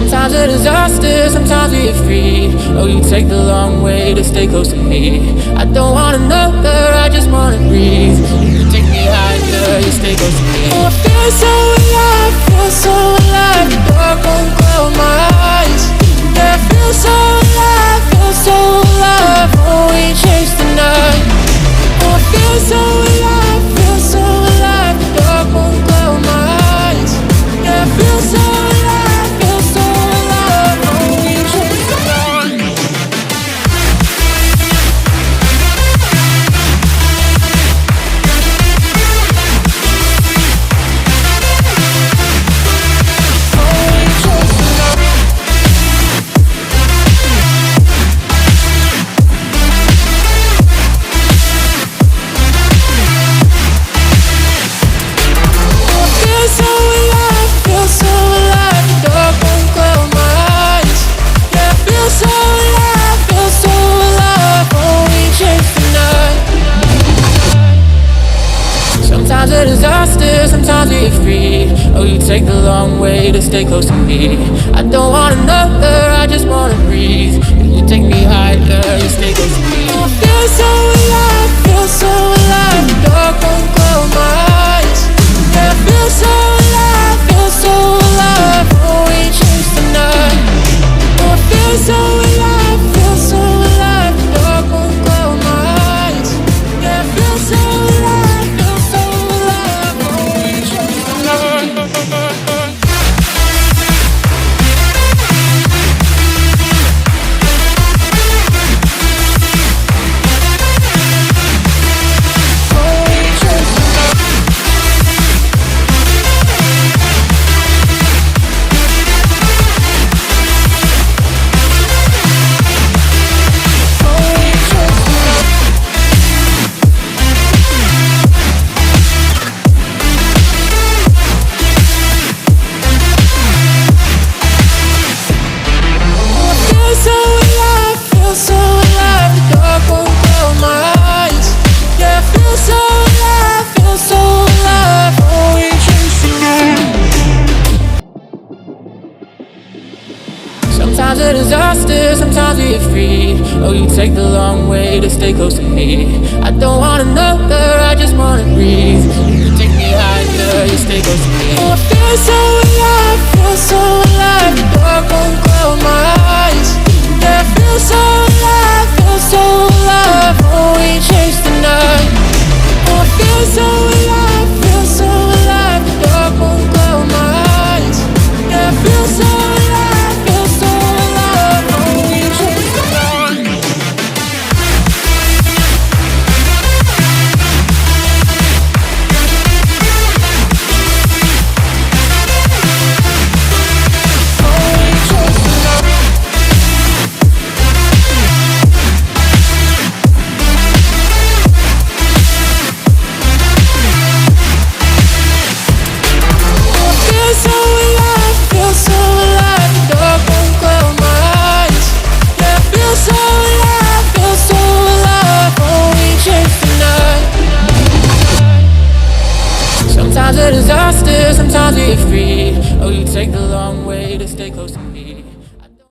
Sometimes a disaster, sometimes we get free. Oh, you take the long way to stay close to me. I don't want another, I just wanna breathe. You take me higher, you stay close to me. Oh, I feel so alive, feel so alive. The dark won't cloud my eyes. Yeah, I feel so alive, feel so alive. Oh, we chase the night. Oh, I feel so alive, feel so alive. The dark won't cloud my eyes. Yeah, I feel so alive, feel so alive. Oh, we chase the night. Sometimes a disaster, sometimes we get free. Oh, you take the long way to stay close to me. I don't want another, I just wanna breathe. You take me higher, you stay close to me. I feel so alive, feel so alive. The dark won't cloud my eyes. Yeah, I feel so alive, feel so alive. Oh, we chase the night. Oh, I feel so alive, feel so alive. The dark won't cloud my eyes. Yeah, I feel so alive, feel so alive. Oh, we chase the night. Sometimes a disaster, sometimes we get free. Oh, you take the long way to stay close to me. I don't want another, I just wanna breathe. You take me higher, you stay close to me. Oh, I feel so alive, feel so alive.